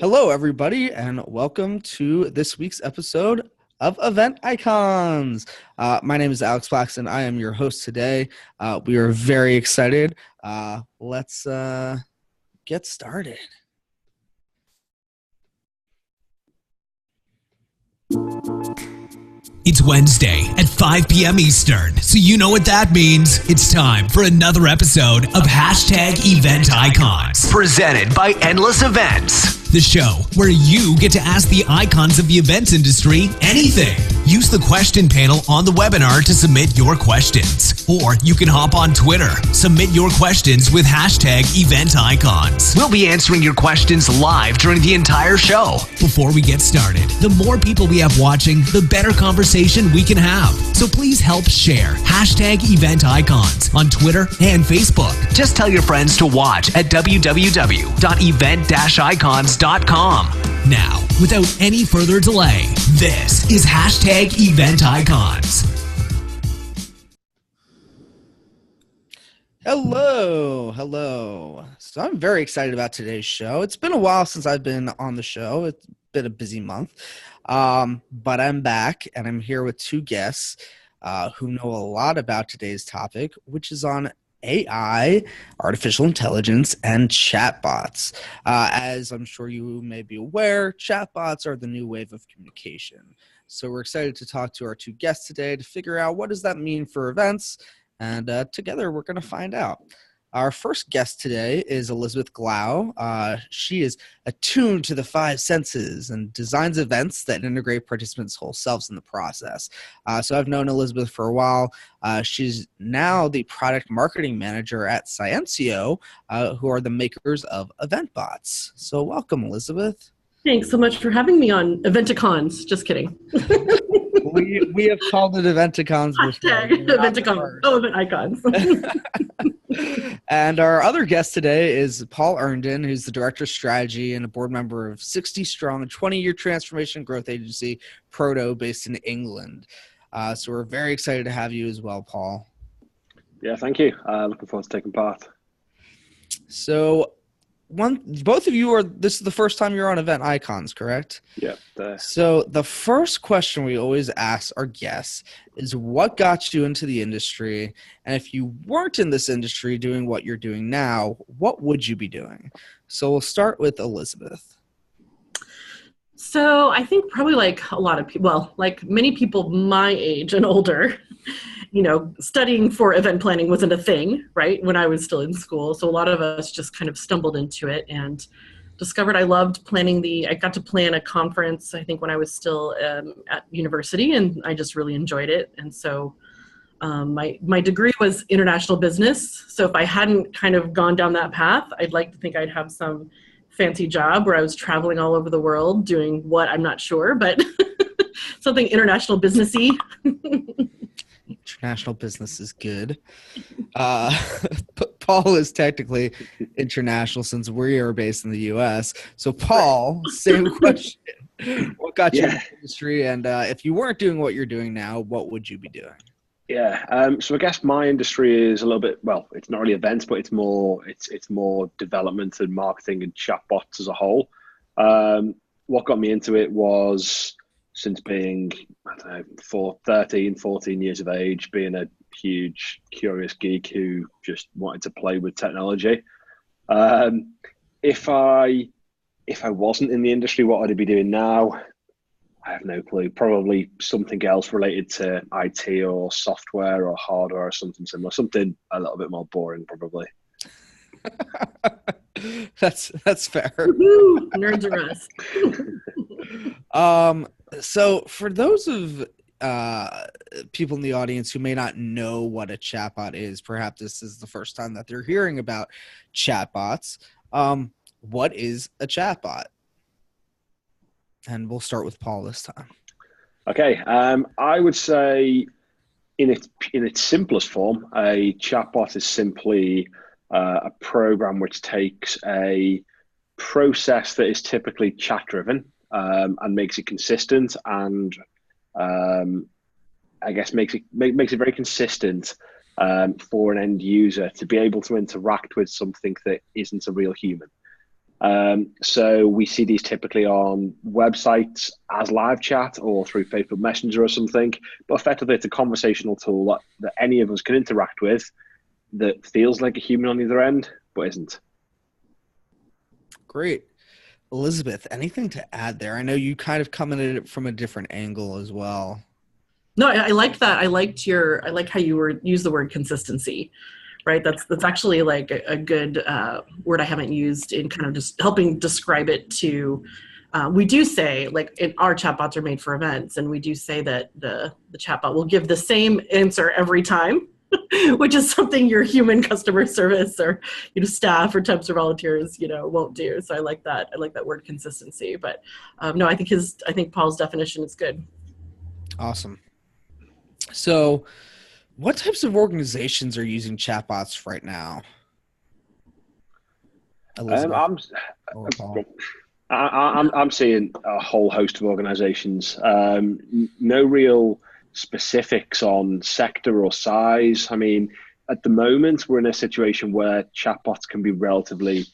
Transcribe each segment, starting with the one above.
Hello, everybody, and welcome to this week's episode of Event Icons. My name is Alex Plaxton. I am your host today. We are very excited. Let's get started. It's Wednesday at 5 p.m. Eastern, so you know what that means. It's time for another episode of #EventIcons, presented by Endless Events, the show where you get to ask the icons of the events industry anything. Use the question panel on the webinar to submit your questions, or you can hop on Twitter. Submit your questions with #EventIcons. We'll be answering your questions live during the entire show. Before we get started, the more people we have watching, the better conversation we can have. So please help share #EventIcons on Twitter and Facebook. Just tell your friends to watch at www.event-icons.com. Now, without any further delay, this is #EventIcons. Hello. So I'm very excited about today's show. It's been a while since I've been on the show. It's been a busy month, but I'm back, and I'm here with two guests who know a lot about today's topic, which is on AI, artificial intelligence, and chatbots. As I'm sure you may be aware, chatbots are the new wave of communication. So we're excited to talk to our two guests today to figure out what does that mean for events, and together we're going to find out. Our first guest today is Elizabeth Glau. She is attuned to the five senses and designs events that integrate participants' whole selves in the process. So I've known Elizabeth for a while. She's now the product marketing manager at Sciencio, who are the makers of EventBots. So welcome, Elizabeth. Thanks so much for having me on EventIcons. Just kidding. we have called it EventIcons before. EventIcons. Oh, EventIcons. And our other guest today is Paul Erndon, who's the Director of Strategy and a board member of 60 Strong, a 20-year transformation growth agency, Proto, based in England. So we're very excited to have you as well, Paul. Yeah, thank you. Looking forward to taking part. So both of you this is the first time you're on Event Icons, correct? Yeah. So the first question we always ask our guests is what got you into the industry? And if you weren't in this industry doing what you're doing now, what would you be doing? So we'll start with Elizabeth. So I think probably like a lot of people, well, like many people my age and older, studying for event planning wasn't a thing, right, when I was still in school. So a lot of us just kind of stumbled into it and discovered I loved planning I got to plan a conference, I think, when I was still at university, and I just really enjoyed it. And so my degree was international business. So if I hadn't kind of gone down that path, I'd like to think I'd have some fancy job where I was traveling all over the world doing what, I'm not sure, but something international businessy. International business is good. Paul is technically international since we are based in the U.S. So, Paul, same question. What got you in the industry? And if you weren't doing what you're doing now, what would you be doing? Yeah. So I guess my industry is a little bit, well, it's not really events, but it's more development and marketing and chatbots as a whole. What got me into it was, since being, 14 years of age, being a huge curious geek who just wanted to play with technology. If I wasn't in the industry, what would I be doing now? I have no clue. Probably something else related to IT or software or hardware or something similar. Something a little bit more boring, probably. That's fair. Nerds are us. So for those of people in the audience who may not know what a chatbot is, perhaps this is the first time that they're hearing about chatbots. What is a chatbot? And we'll start with Paul this time. Okay. I would say in its simplest form, a chatbot is simply a program which takes a process that is typically chat-driven and makes it consistent, and I guess makes it very consistent for an end user to be able to interact with something that isn't a real human. So we see these typically on websites as live chat or through Facebook Messenger or something. But effectively, it's a conversational tool that any of us can interact with that feels like a human on the other end, but isn't. Great. Elizabeth, anything to add there? I know you kind of come at it from a different angle as well. No, I liked that. I like how you use the word consistency, right? That's actually like a good word I haven't used in kind of just helping describe it to. We do say, like, our chatbots are made for events, and we do say that the chatbot will give the same answer every time, which is something your human customer service or staff or temps or volunteers won't do. So I like that. I like that word consistency. But no, I think Paul's definition is good. Awesome. So, what types of organizations are using chatbots right now? Elizabeth or Paul? I'm seeing a whole host of organizations. No real specifics on sector or size. I mean, at the moment, we're in a situation where chatbots can be relatively,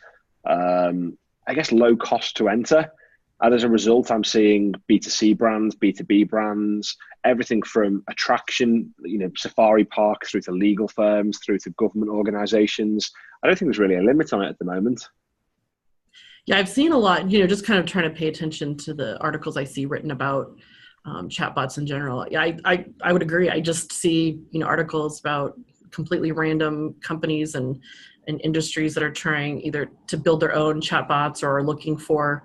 I guess, low cost to enter. And as a result, I'm seeing B2C brands, B2B brands, everything from attraction, safari parks, through to legal firms, through to government organizations. I don't think there's really a limit on it at the moment. Yeah, I've seen a lot, just kind of trying to pay attention to the articles I see written about chatbots in general. Yeah, I would agree. I just see, articles about completely random companies and industries that are trying either to build their own chatbots or are looking for,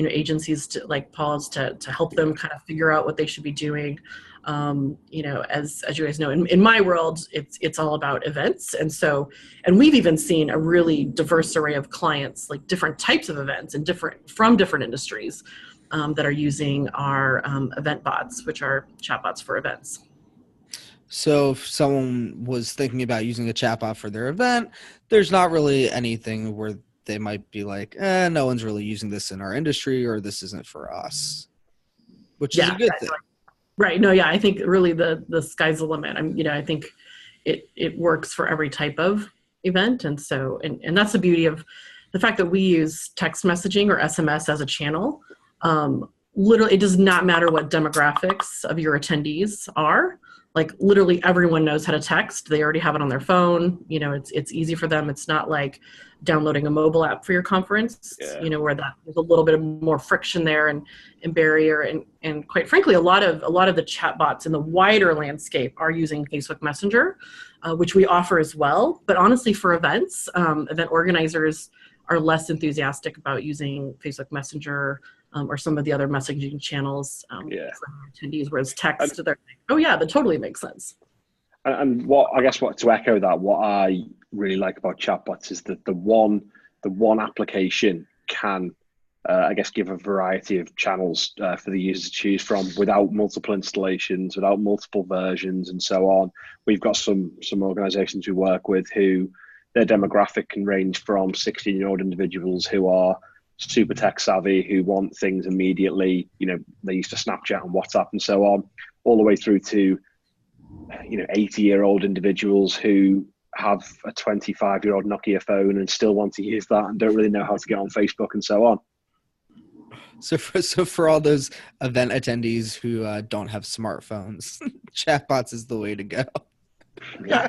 agencies to, like Paul's, to help them kind of figure out what they should be doing. As you guys know, in my world, it's all about events. And we've even seen a really diverse array of clients, like different types of events and from different industries that are using our event bots, which are chatbots for events. So if someone was thinking about using a chatbot for their event, there's not really anything where they might be like, no one's really using this in our industry, or this isn't for us, which is a good thing. Right. No, yeah, I think really the sky's the limit. I think it works for every type of event. And so, and that's the beauty of the fact that we use text messaging or SMS as a channel. Literally, it does not matter what demographics of your attendees are. Like, literally everyone knows how to text. They already have it on their phone. It's easy for them. It's not like downloading a mobile app for your conference, where there's a little bit of more friction there and barrier. And quite frankly, a lot of the chatbots in the wider landscape are using Facebook Messenger, which we offer as well. But honestly, for events, event organizers are less enthusiastic about using Facebook Messenger or some of the other messaging channels for attendees, whereas text, they're like, oh yeah, that totally makes sense. And to echo that, what I really like about chatbots is that the one application can, give a variety of channels for the user to choose from without multiple installations, without multiple versions, and so on. We've got some organizations we work with who their demographic can range from 16-year-old individuals who are super tech savvy, who want things immediately. They used to Snapchat and WhatsApp and so on, all the way through to 80-year-old individuals who have a 25-year-old Nokia phone and still want to use that and don't really know how to get on Facebook and so on. So for all those event attendees who don't have smartphones, chatbots is the way to go. Yeah.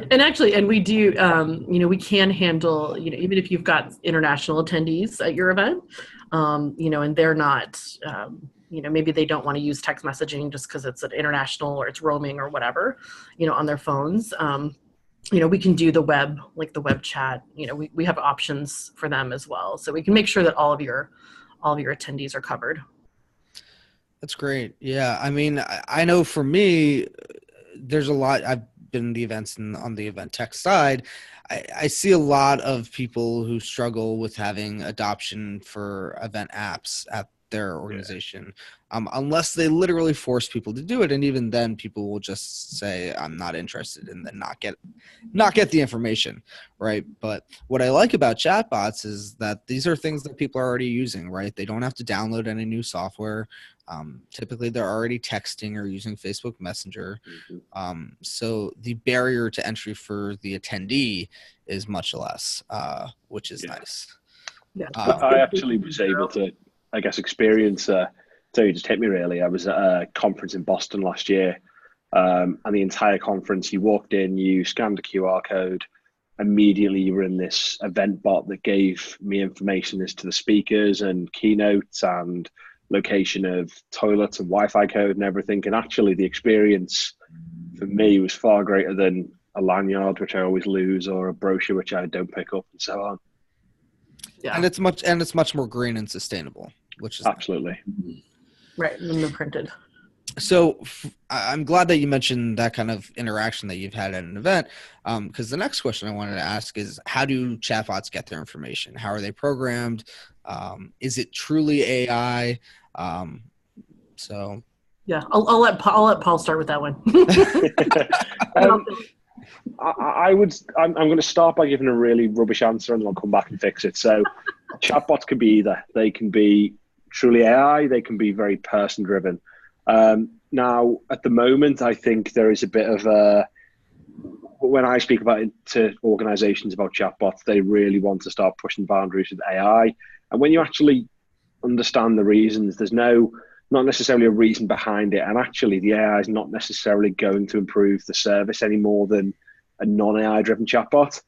And actually, and we do, we can handle, even if you've got international attendees at your event, and they're not, maybe they don't want to use text messaging just because it's an international or it's roaming or whatever, on their phones. We can do the web chat. We have options for them as well, so we can make sure that all of your attendees are covered. That's great. Yeah, I mean, I know for me, there's a lot. I've been in the events and on the event tech side, I see a lot of people who struggle with having adoption for event apps at their organization, unless they literally force people to do it. And even then, people will just say, I'm not interested, and then not get the information, right? But what I like about chatbots is that these are things that people are already using, right? They don't have to download any new software. Typically, they're already texting or using Facebook Messenger. So the barrier to entry for the attendee is much less, which is nice. Yeah. I actually was able to, I guess, experience. So you just hit me really. I was at a conference in Boston last year, and the entire conference, you walked in, you scanned a QR code, immediately you were in this event bot that gave me information as to the speakers and keynotes and location of toilets and Wi-Fi code and everything. And actually, the experience for me was far greater than a lanyard, which I always lose, or a brochure, which I don't pick up, and so on. Yeah. And it's much more green and sustainable, which is Absolutely right. And the printed. So I'm glad that you mentioned that kind of interaction that you've had at an event, because the next question I wanted to ask is, how do chatbots get their information? How are they programmed? Is it truly AI? So yeah, I'll let Paul start with that one. I'm going to start by giving a really rubbish answer, and then I'll come back and fix it. So chatbots can be either. They can be truly AI. They can be very person driven. Now, at the moment, I think there is a bit of a, when I speak about it to organizations about chatbots, they really want to start pushing boundaries with AI. And when you actually understand the reasons, there's not necessarily a reason behind it. And actually, the AI is not necessarily going to improve the service any more than a non-AI driven chatbot.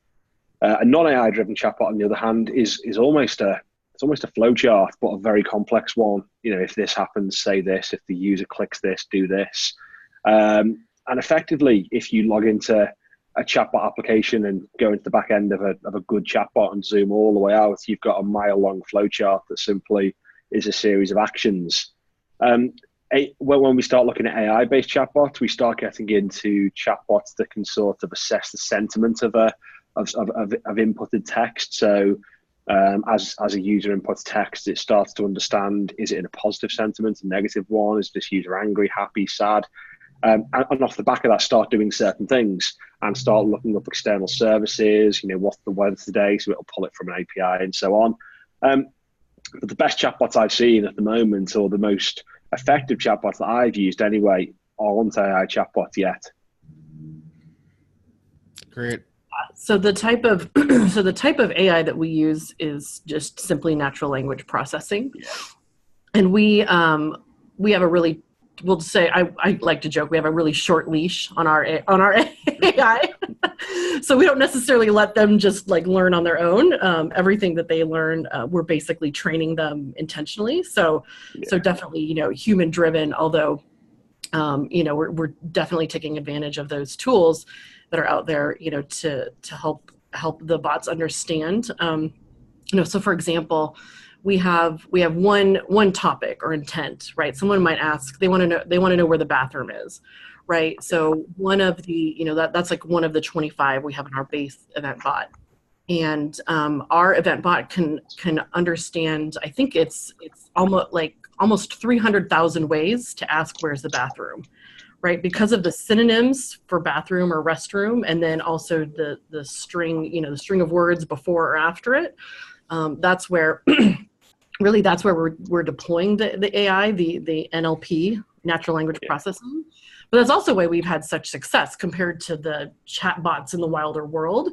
A non-AI driven chatbot, on the other hand, is almost a flow chart, but a very complex one. You know, if this happens, say this. If the user clicks this, do this. And effectively, if you log into a chatbot application and go into the back end of a good chatbot and zoom all the way out, you've got a mile-long flow chart that simply is a series of actions. When we start looking at AI-based chatbots, we start getting into chatbots that can sort of assess the sentiment of inputted text. So as a user inputs text, it starts to understand, is it in a positive sentiment, a negative one? Is this user angry, happy, sad? And off the back of that, start doing certain things and start looking up external services. You know, what's the weather today? So it'll pull it from an API and so on. But the best chatbots I've seen at the moment, or the most effective chatbots that I've used anyway, aren't AI chatbots yet. great. So the type of AI that we use is just simply natural language processing, and we have a really, we'll say, I like to joke, we have a really short leash on our AI. So we don't necessarily let them just like learn on their own. Everything that they learn, we're basically training them intentionally. So definitely, you know, human driven, although, you know, we're definitely taking advantage of those tools that are out there, you know, to help the bots understand. You know, so for example, we have one topic or intent, right? Someone might ask, they want to know where the bathroom is, right? So one of the, you know, that's like one of the 25 we have in our base event bot. And our event bot can understand, I think it's almost 300,000 ways to ask where's the bathroom, right? Because of the synonyms for bathroom or restroom, and then also the string, you know, the string of words before or after it. That's where really that's where we're deploying the AI, the NLP, natural language processing. But that's also why we've had such success compared to the chatbots in the wilder world.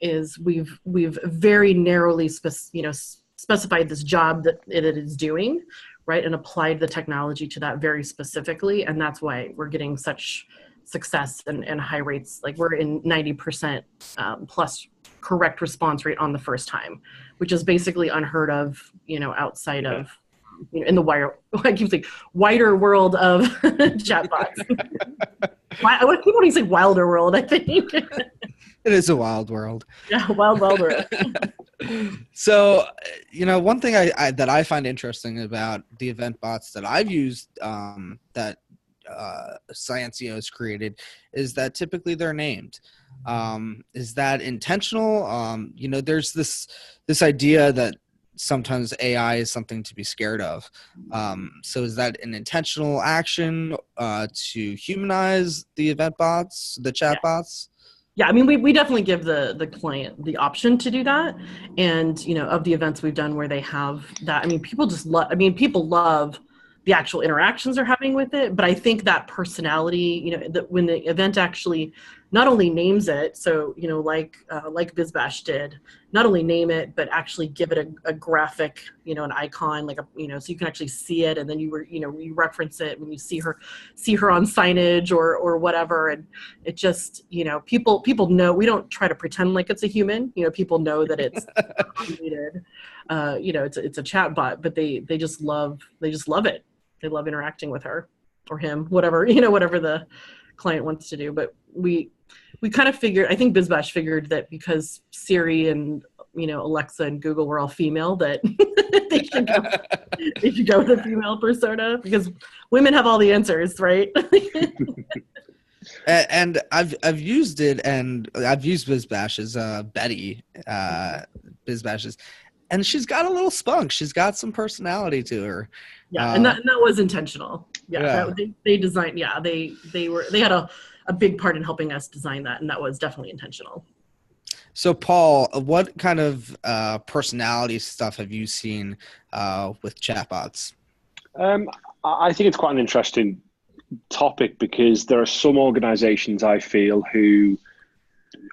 Is we've very narrowly specified this job that it is doing, right, and applied the technology to that very specifically, and that's why we're getting such success and high rates. Like we're in 90% plus correct response rate on the first time, which is basically unheard of, you know, outside of, you know, in the I keep saying wider world of chatbots. What people when you say wilder world, I think. It is a wild world. Yeah, wild world. So, you know, one thing that I find interesting about the event bots that I've used, that Sciencio has created, is that typically they're named. Is that intentional? You know, there's this idea that sometimes AI is something to be scared of. So is that an intentional action to humanize the event bots, the chat bots? Yeah, I mean, we definitely give the client the option to do that. And, you know, of the events we've done where they have that, I mean, people love the actual interactions they're having with it. But I think that personality, you know, when the event actually not only names it, so, you know, like BizBash did, not only name it, but actually give it a graphic, you know, an icon, like a, you know, so you can actually see it, and then you reference it when you see her on signage or whatever. And it just, you know, people know, we don't try to pretend like it's a human, you know, people know that it's automated, you know, it's a chat bot, but they just love it. They love interacting with her or him, whatever, you know, whatever the client wants to do. But we kind of figured, I think BizBash figured that because Siri and, you know, Alexa and Google were all female, that they should go with a female persona, because women have all the answers, right? And I've used it, and I've used BizBash as Betty, BizBash's, and she's got a little spunk. She's got some personality to her. Yeah, and that was intentional. Yeah, yeah. they designed. Yeah, they had a big part in helping us design that, and that was definitely intentional. So, Paul, what kind of personality stuff have you seen with chatbots? I think it's quite an interesting topic, because there are some organizations, I feel, who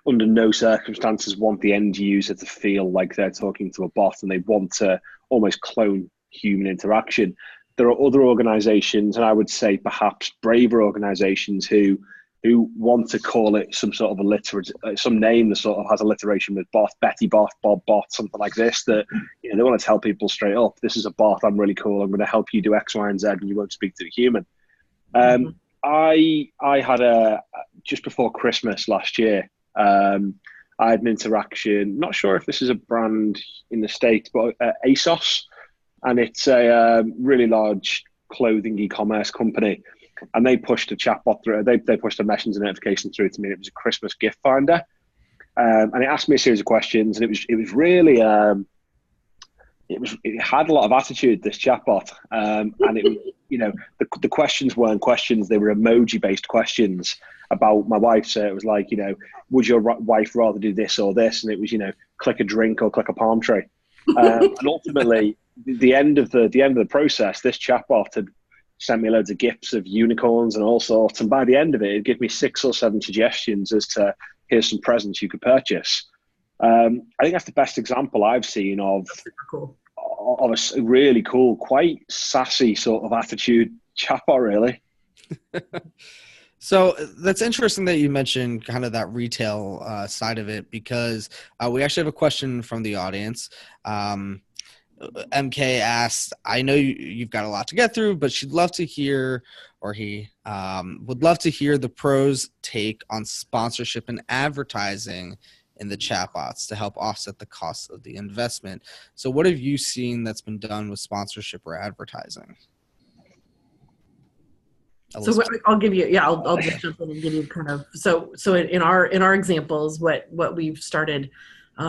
under no circumstances want the end user to feel like they're talking to a bot, and they want to almost clone human interaction. There are other organizations, and I would say perhaps braver organizations, who want to call it some sort of some name that sort of has alliteration with bot, Betty bot, Bob bot, something like this, that, you know, they want to tell people straight up, this is a bot, I'm really cool, I'm going to help you do X, Y, and Z, and you won't speak to a human. I had just before Christmas last year, I had an interaction, not sure if this is a brand in the States, but ASOS, and it's a really large clothing e-commerce company. And they pushed a chatbot through. They pushed a messenger notification through to me. It was a Christmas gift finder, and it asked me a series of questions. And it was really it had a lot of attitude, this chatbot. And it, you know, the questions weren't questions; they were emoji-based questions about my wife. So it was like, you know, would your wife rather do this or this? And it was, you know, click a drink or click a palm tree. And ultimately, the end of the process, this chatbot had sent me loads of gifts of unicorns and all sorts. And by the end of it, it gave me 6 or 7 suggestions as to, here's some presents you could purchase. I think that's the best example I've seen of a really cool, quite sassy sort of attitude chatbot, really. So that's interesting that you mentioned kind of that retail side of it, because we actually have a question from the audience. MK asked, I know you've got a lot to get through, but she'd love to hear, or he would love to hear, the pros take on sponsorship and advertising in the chatbots to help offset the cost of the investment. So what have you seen that's been done with sponsorship or advertising? So I'll give you, I'll just jump in and give you kind of, so in our examples, what we've started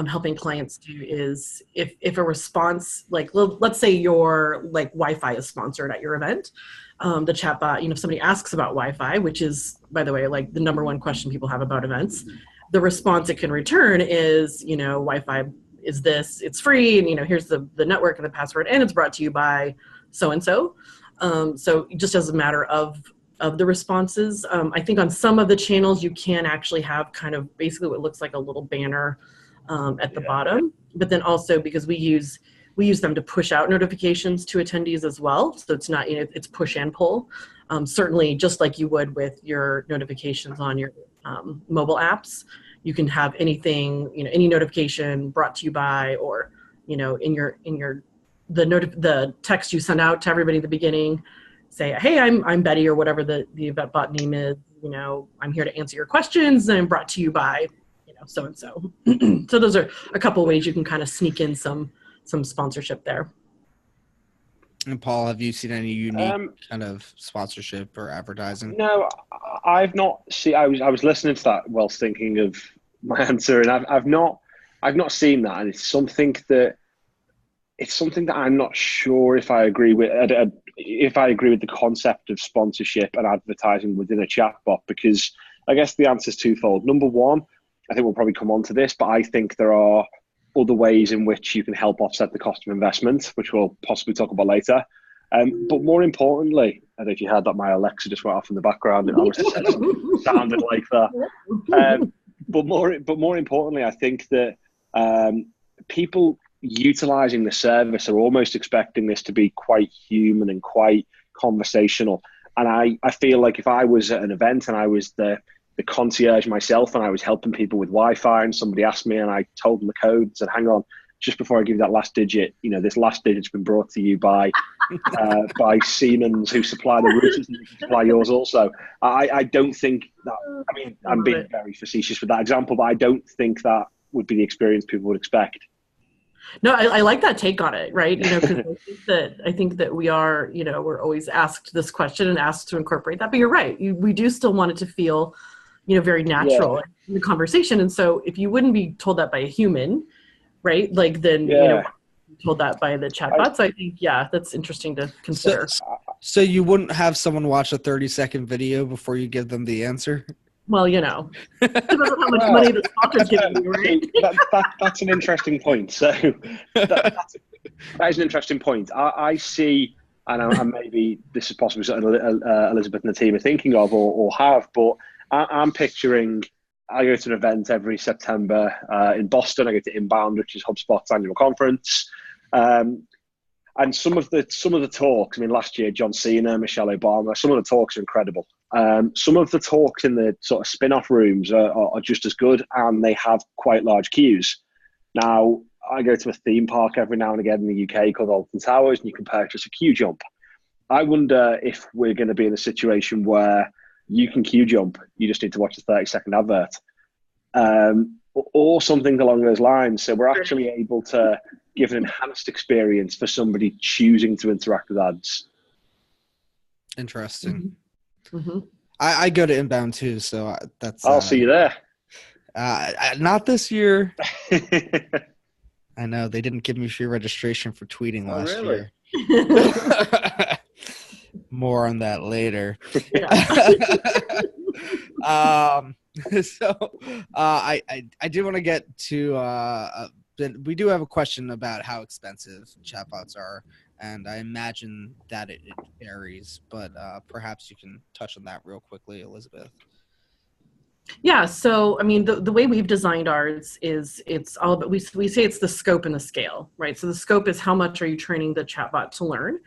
helping clients do is, if a response, like, let's say your like Wi-Fi is sponsored at your event, the chatbot, you know, if somebody asks about Wi-Fi, which is, by the way, like the number one question people have about events, the response it can return is, you know, Wi-Fi is this, it's free, and, you know, here's the network and the password, and it's brought to you by so-and-so. So just as a matter of the responses, I think on some of the channels you can actually have kind of basically what looks like a little banner at the bottom, but then also, because we use them to push out notifications to attendees as well. So it's not, you know, it's push and pull. Certainly, just like you would with your notifications on your mobile apps, you can have anything, you know, any notification brought to you by, or, you know, the text you send out to everybody at the beginning, say, hey, I'm Betty, or whatever the event bot name is, you know, I'm here to answer your questions, and I'm brought to you by, you know, so-and-so. So those are a couple of ways you can kind of sneak in some sponsorship there. And Paul, have you seen any unique kind of sponsorship or advertising? No, I've not seen. I was listening to that whilst thinking of my answer, and I've not seen that, and it's something that I'm not sure if I agree with. If I agree with the concept of sponsorship and advertising within a chatbot, because I guess the answer is twofold. Number one, I think we'll probably come on to this, but I think there are other ways in which you can help offset the cost of investment, which we'll possibly talk about later. But more importantly, don't know if you heard that my Alexa just went off in the background. It almost sounded like that. But more importantly, I think that people utilizing the service are almost expecting this to be quite human and quite conversational. And I feel like if I was at an event and I was the concierge myself and I was helping people with Wi-Fi and somebody asked me and I told them the code and said, hang on, just before I give you that last digit, this last digit's been brought to you by Siemens, who supply the routers and supply yours also. I don't think that, I mean, I'm being very facetious with that example, but I don't think that would be the experience people would expect. No, I like that take on it, right? Because I think that we are, we're always asked this question and asked to incorporate that. But you're right. We do still want it to feel, very natural in the conversation. And so if you wouldn't be told that by a human, right? Like then, told that by the chatbots. I think, that's interesting to consider. So you wouldn't have someone watch a 30-second video before you give them the answer? Well, depends on how much money the sponsor's giving you, right? That's an interesting point. So that is an interesting point. I see, and maybe this is possibly something Elizabeth and the team are thinking of or have, but I'm picturing, I go to an event every September in Boston. I go to Inbound, which is HubSpot's annual conference. And some of the talks, I mean, last year, John Cena, Michelle Obama, some of the talks are incredible. Some of the talks in the sort of spin-off rooms are just as good, and they have quite large queues. Now, I go to a theme park every now and again in the UK called Alton Towers, and you can purchase a queue jump. I wonder if we're going to be in a situation where you can queue jump, you just need to watch a 30-second advert, or something along those lines. So we're actually able to give an enhanced experience for somebody choosing to interact with ads. Interesting. Mm-hmm. I go to Inbound too, so that's. I'll see you there. Not this year. I know they didn't give me free registration for tweeting last year. More on that later. So I do want to get to we do have a question about how expensive chatbots are, and I imagine that it varies, but perhaps you can touch on that real quickly, Elizabeth. Yeah, so I mean, the way we've designed ours is it's all about, we say it's the scope and the scale, right? So the scope is how much are you training the chatbot to learn.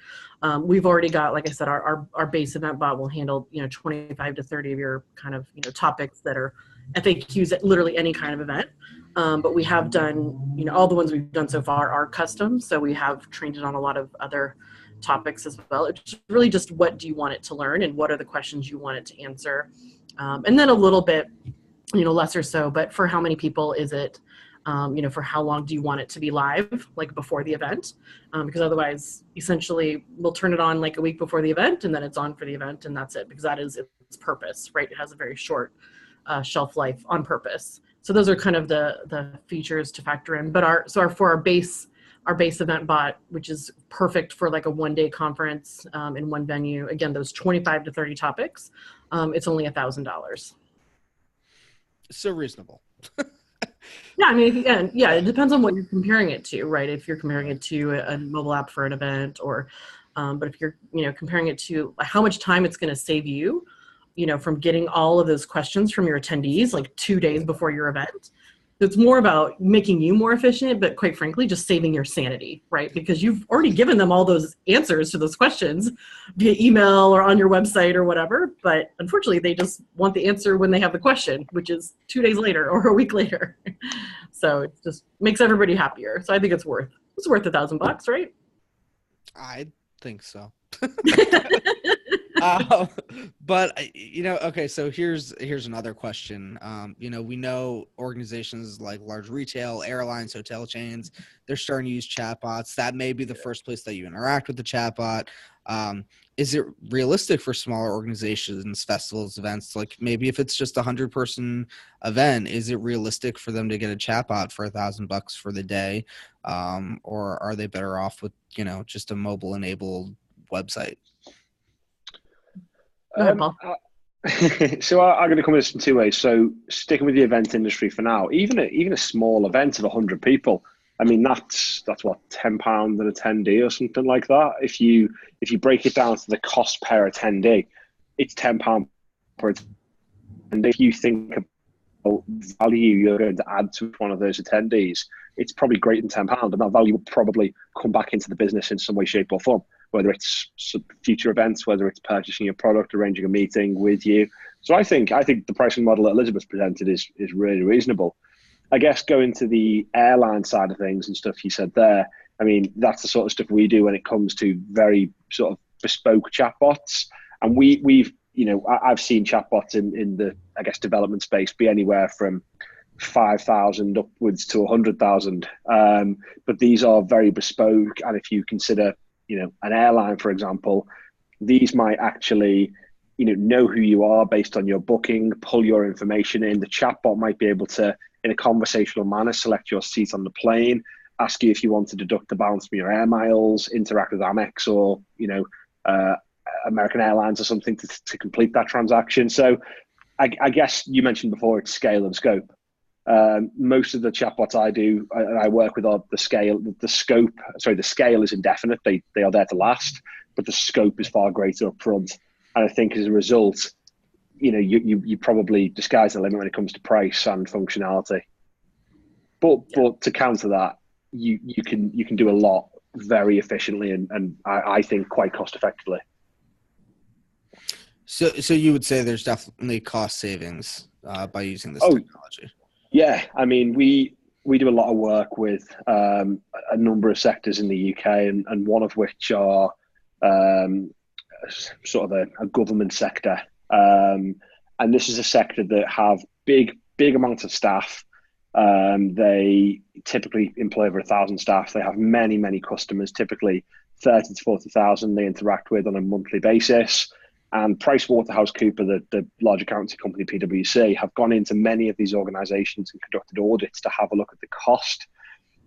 We've already got, like I said, our base event bot will handle 25 to 30 of your kind of topics that are FAQs at literally any kind of event. But we have done all the ones we've done so far are custom, so we have trained it on a lot of other topics as well. It's really just what do you want it to learn and what are the questions you want it to answer. And then a little bit, less or so, but for how many people is it, for how long do you want it to be live, like before the event? Because otherwise, essentially, we'll turn it on like a week before the event and then it's on for the event and that's it, because that is its purpose, right? It has a very short shelf life on purpose. So those are kind of the features to factor in. But for our base event bot, which is perfect for like a one-day conference in one venue, again, those 25 to 30 topics, it's only $1,000. So reasonable. Yeah, I mean, it depends on what you're comparing it to, right? If you're comparing it to a mobile app for an event, or, but if you're, comparing it to how much time it's going to save you, from getting all of those questions from your attendees, like 2 days before your event. It's more about making you more efficient, but quite frankly, just saving your sanity, right? Because you've already given them all those answers to those questions via email or on your website or whatever. But unfortunately, they just want the answer when they have the question, which is 2 days later or a week later. So it just makes everybody happier. So I think it's worth $1,000, right? I think so. But okay, so here's another question. We know organizations like large retail, airlines, hotel chains, they're starting to use chatbots. That may be the first place that you interact with the chatbot. Is it realistic for smaller organizations, festivals, events, like maybe if it's just 100-person event, is it realistic for them to get a chatbot for $1,000 for the day? Or are they better off with, just a mobile enabled website? Go ahead, Paul. So I'm going to come at this in two ways. So sticking with the event industry for now, even a small event of 100 people, I mean, that's what, £10 an attendee or something like that. If you break it down to the cost per attendee, it's £10 per attendee. And if you think about value you're going to add to one of those attendees, it's probably greater than £10, and that value will probably come back into the business in some way, shape, or form. Whether it's future events, whether it's purchasing your product, arranging a meeting with you. So I think the pricing model that Elizabeth's presented is really reasonable. I guess going to the airline side of things and stuff you said there, I mean, that's the sort of stuff we do when it comes to very sort of bespoke chatbots. And we've, I've seen chatbots in the, I guess, development space be anywhere from 5,000 upwards to 100,000. But these are very bespoke. And if you consider, an airline, for example, these might actually, know who you are based on your booking, pull your information in. The chatbot might be able to, in a conversational manner, select your seat on the plane, ask you if you want to deduct the balance from your air miles, interact with Amex or, American Airlines or something to complete that transaction. So I guess you mentioned before, it's scale and scope. Most of the chatbots I do, I work with, are the scale is indefinite. They are there to last, but the scope is far greater up front. And I think as a result, you probably disguise the limit when it comes to price and functionality. But to counter that, you can do a lot very efficiently and I think quite cost effectively. So you would say there's definitely cost savings by using this technology? Yeah, I mean, we do a lot of work with a number of sectors in the UK, and one of which are sort of a government sector. And this is a sector that have big amounts of staff. They typically employ over 1,000 staff. They have many customers, typically 30 to 40,000 they interact with on a monthly basis. And PricewaterhouseCoopers, the large accountancy company, PwC, have gone into many of these organizations and conducted audits to have a look at the cost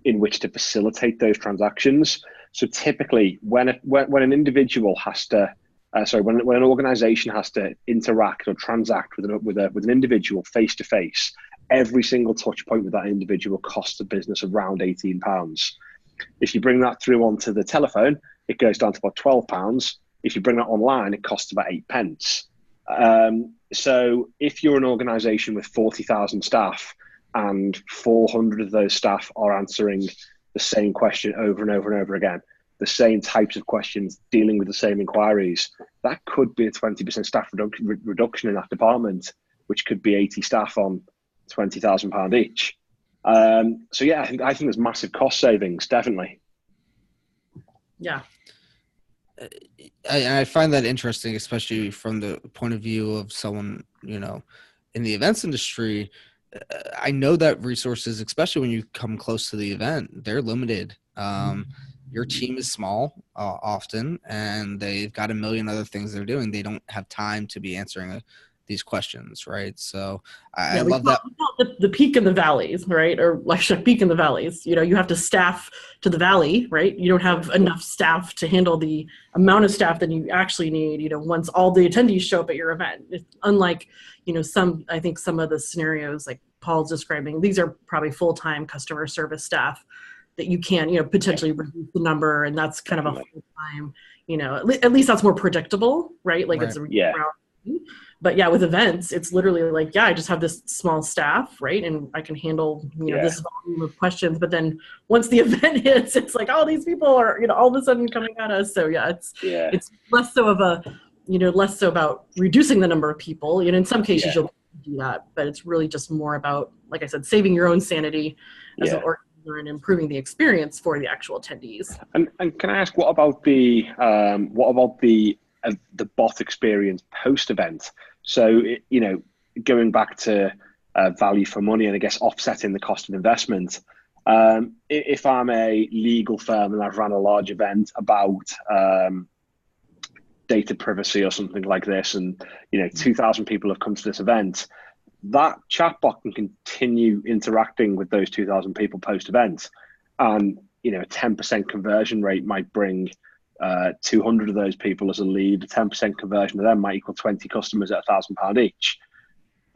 in which to facilitate those transactions. So typically, when an individual has to, when an organization has to interact or transact with an individual face to face, every single touch point with that individual costs the business around £18. If you bring that through onto the telephone, it goes down to about £12. If you bring that online, it costs about 8 pence. So if you're an organization with 40,000 staff and 400 of those staff are answering the same question over and over and over again, the same types of questions, dealing with the same inquiries, that could be a 20% staff reduction in that department, which could be 80 staff on £20,000 each. So yeah, I think there's massive cost savings, definitely. Yeah. I find that interesting, especially from the point of view of someone, in the events industry. I know that resources, especially when you come close to the event, they're limited. Your team is small often, and they've got a million other things they're doing. They don't have time to be answering these questions, right? So I love that. The peak and the valleys, right? Or like peak and the valleys. You have to staff to the valley, right? You don't have enough staff to handle the amount of staff that you actually need, once all the attendees show up at your event. It's unlike, I think some of the scenarios like Paul's describing, these are probably full-time customer service staff that you can, potentially reduce the number, and that's kind of a full-time, at least that's more predictable, right? Like it's a But yeah, with events, it's literally like, I just have this small staff, right? And I can handle, this volume of questions. But then once the event hits, it's like, these people are, all of a sudden coming at us. So it's less so about reducing the number of people. In some cases you'll do that, but it's really just more about, like I said, saving your own sanity as an organizer and improving the experience for the actual attendees. And can I ask, what about the bot experience post-event? So, going back to value for money and I guess offsetting the cost of investment, if I'm a legal firm and I've run a large event about data privacy or something like this, and 2,000 people have come to this event, that chatbot can continue interacting with those 2,000 people post-event, and a 10% conversion rate might bring 200 of those people as a lead. A 10% conversion of them might equal 20 customers at £1,000 each.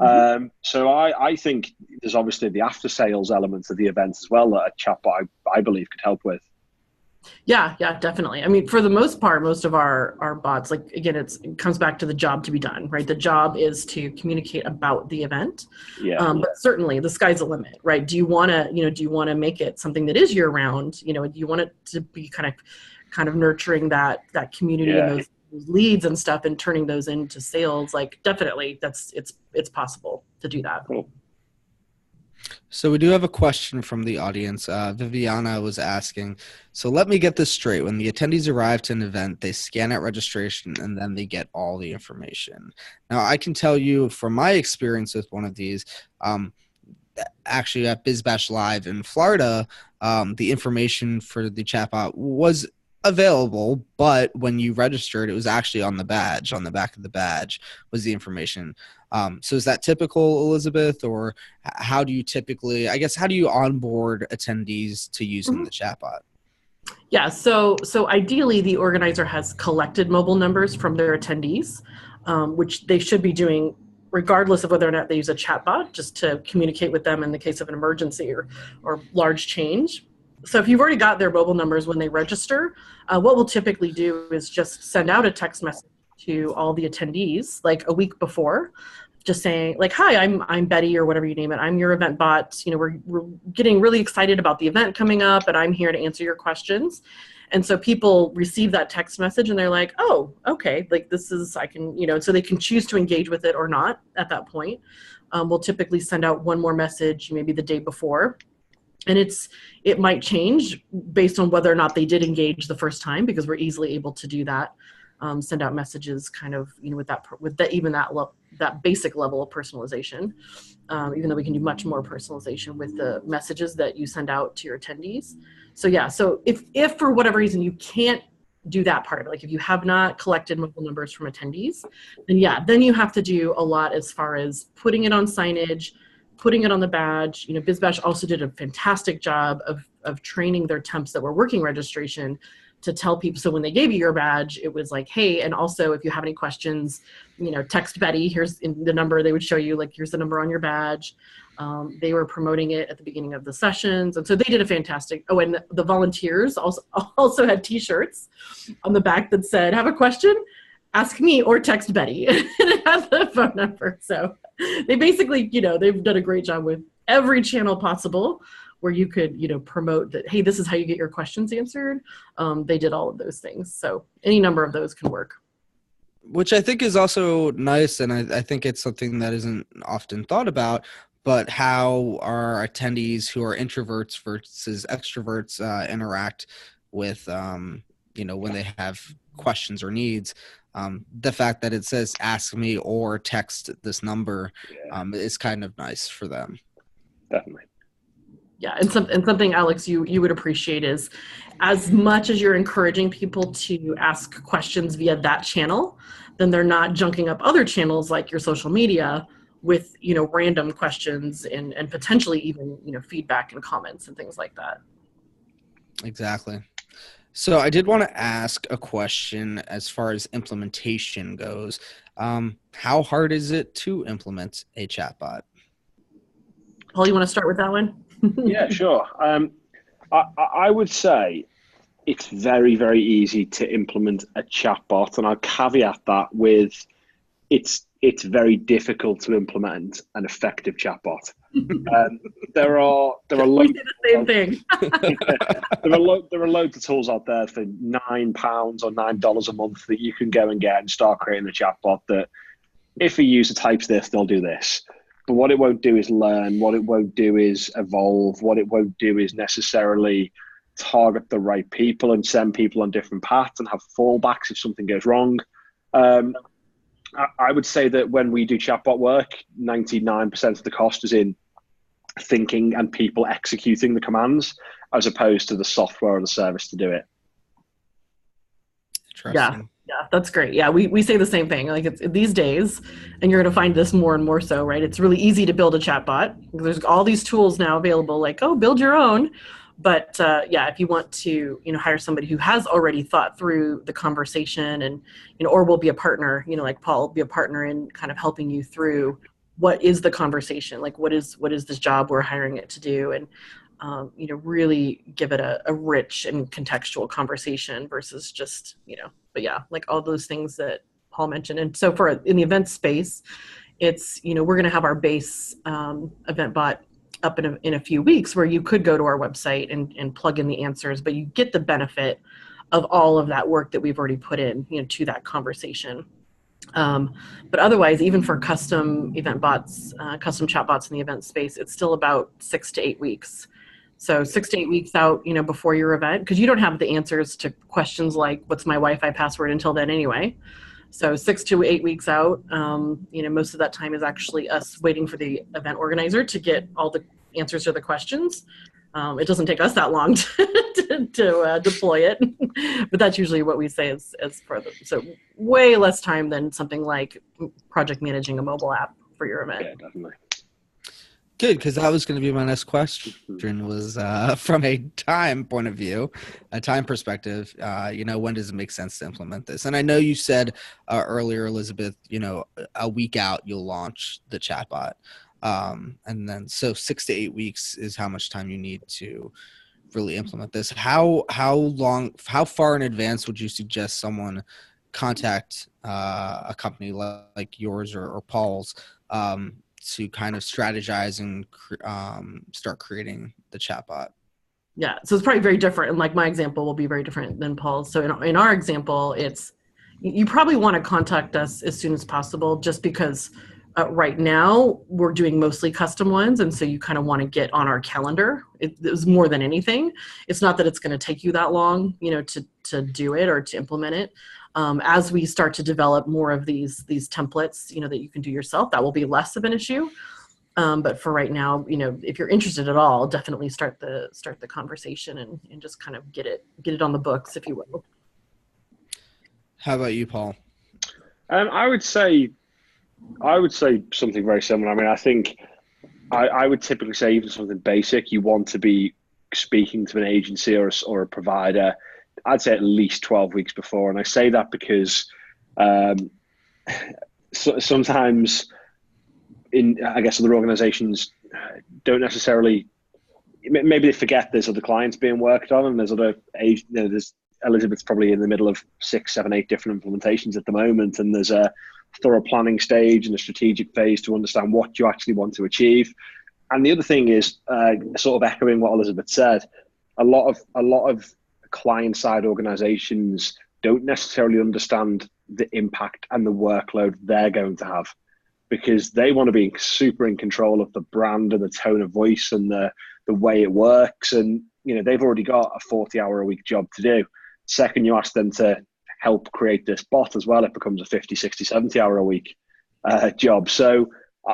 So I think there's obviously the after sales elements of the event as well that a chatbot I believe could help with. Yeah, definitely. I mean, for the most part, most of our bots, like, again, it comes back to the job to be done, right? The job is to communicate about the event. But certainly the sky's the limit, right? Do you want to make it something that is year round? Do you want it to be kind of nurturing that community and those leads and stuff and turning those into sales? Like, definitely it's possible to do that. Cool. So we do have a question from the audience. Viviana was asking, so let me get this straight. When the attendees arrive to an event, they scan at registration and then they get all the information. Now, I can tell you from my experience with one of these, actually at BizBash Live in Florida, the information for the chatbot was available, but when you registered, it was actually on the badge, on the back of the badge was the information. So is that typical, Elizabeth, or how do you typically, how do you onboard attendees to using the chatbot? Yeah, so ideally the organizer has collected mobile numbers from their attendees, which they should be doing regardless of whether or not they use a chatbot, just to communicate with them in the case of an emergency or large change. So if you've already got their mobile numbers when they register, what we'll typically do is just send out a text message to all the attendees like a week before, just saying like, hi, I'm Betty, or whatever you name it. I'm your event bot. We're getting really excited about the event coming up, and I'm here to answer your questions. And so people receive that text message and they're like, oh, okay, like this is, I can, so they can choose to engage with it or not at that point. We'll typically send out one more message maybe the day before. And it might change based on whether or not they did engage the first time, because we're easily able to do that. Send out messages kind of, with that basic level of personalization, even though we can do much more personalization with the messages that you send out to your attendees. So yeah, so if for whatever reason you can't do that part, like if you have not collected mobile numbers from attendees, then you have to do a lot as far as putting it on signage, putting it on the badge. BizBash also did a fantastic job of training their temps that were working registration to tell people. So when they gave you your badge, it was like, hey, and also if you have any questions, text Betty, here's the number. They would show you like, here's the number on your badge. They were promoting it at the beginning of the sessions. And so they did a fantastic, and the volunteers also had t-shirts on the back that said, have a question, ask me or text Betty. And it had the phone number. So they basically, they've done a great job with every channel possible where you could, promote that, hey, this is how you get your questions answered. They did all of those things. So any number of those can work. Which I think is also nice, and I think it's something that isn't often thought about, but how our attendees who are introverts versus extroverts interact with, when they have questions or needs. The fact that it says ask me or text this number is kind of nice for them. Definitely. Yeah, and something, Alex, you would appreciate is, as much as you're encouraging people to ask questions via that channel, then they're not junking up other channels like your social media with, random questions and potentially even, feedback and comments and things like that. Exactly. So I did want to ask a question as far as implementation goes. How hard is it to implement a chatbot? Paul, you want to start with that one? Yeah, sure. I would say it's very, very easy to implement a chatbot, and I'll caveat that with it's very difficult to implement an effective chatbot. There are loads. The same thing. there are loads of tools out there for £9 or $9 a month that you can go and get and start creating a chatbot that, if a user types this, they'll do this. But what it won't do is learn. What it won't do is evolve. What it won't do is necessarily target the right people and send people on different paths and have fallbacks if something goes wrong. I would say that when we do chatbot work, 99% of the cost is in thinking and people executing the commands, as opposed to the software or the service to do it. Yeah, that's great. Yeah, we say the same thing. Like, it's these days, and you're going to find this more and more so, right? It's really easy to build a chatbot. There's all these tools now available, like, oh, build your own. But if you want to, hire somebody who has already thought through the conversation and, or will be a partner, like Paul, be a partner in kind of helping you through what is the conversation? Like, what is this job we're hiring it to do? And, really give it a rich and contextual conversation versus just, but yeah, like all those things that Paul mentioned. And so in the event space, it's, we're going to have our base event bot up in a few weeks where you could go to our website and plug in the answers, but you get the benefit of all of that work that we've already put in, to that conversation. But otherwise, even for custom event bots, custom chatbots in the event space, it's still about 6 to 8 weeks. So 6 to 8 weeks out, before your event, because you don't have the answers to questions like, what's my Wi-Fi password until then anyway. So 6 to 8 weeks out, most of that time is actually us waiting for the event organizer to get all the answers to the questions. It doesn't take us that long to deploy it, but that's usually what we say as for them. So way less time than something like project managing a mobile app for your event. Yeah, definitely. Good, because that was going to be my next question was from a time point of view, a time perspective, when does it make sense to implement this? And I know you said earlier, Elizabeth, a week out you'll launch the chatbot. And then so 6 to 8 weeks is how much time you need to really implement this. How far in advance would you suggest someone contact a company like yours or Paul's to kind of strategize and start creating the chatbot? Yeah, so it's probably very different. And like my example will be very different than Paul's. So in our example, you probably want to contact us as soon as possible, just because right now we're doing mostly custom ones. And so you kind of want to get on our calendar. It was more than anything. It's not that it's going to take you that long, to do it or to implement it. As we start to develop more of these templates, that you can do yourself, that will be less of an issue. But for right now, if you're interested at all, definitely start the conversation and just kind of get it on the books, if you will. How about you, Paul? I would say something very similar. I mean, I think I would typically say even something basic. You want to be speaking to an agency or a provider, I'd say at least 12 weeks before. And I say that because sometimes I guess other organizations don't necessarily, maybe they forget there's other clients being worked on, and there's other there's Elizabeth's probably in the middle of 6, 7, 8 different implementations at the moment, and there's a thorough planning stage and a strategic phase to understand what you actually want to achieve. And the other thing is, sort of echoing what Elizabeth said, a lot of client-side organizations don't necessarily understand the impact and the workload they're going to have, because they want to be super in control of the brand and the tone of voice and the way it works. And, they've already got a 40-hour-a-week job to do. Second, you ask them to help create this bot as well, it becomes a 50, 60, 70-hour-a-week job. So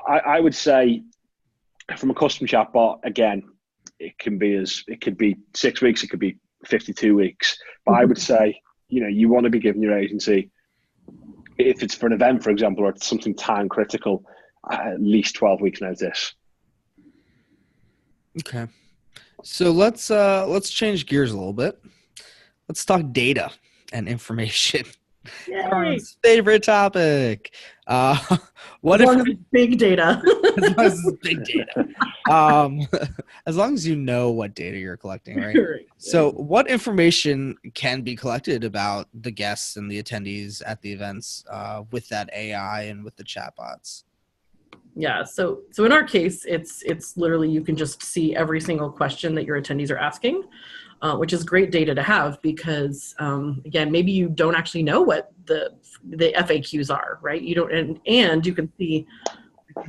I would say from a custom chatbot, again, it could be 6 weeks, it could be 52 weeks. But I would say, you want to be giving your agency, if it's for an event, for example, or it's something time critical, at least 12 weeks notice. Okay. So let's change gears a little bit. Let's talk data and information. Everyone's favorite topic. What as long as it's big data? As long as it's big data. As long as you know what data you're collecting, right? Right. So what information can be collected about the guests and the attendees at the events with that AI and with the chatbots? Yeah, so in our case, it's literally, you can just see every single question that your attendees are asking, which is great data to have because, again, maybe you don't actually know what the FAQs are, right? You don't, and you can see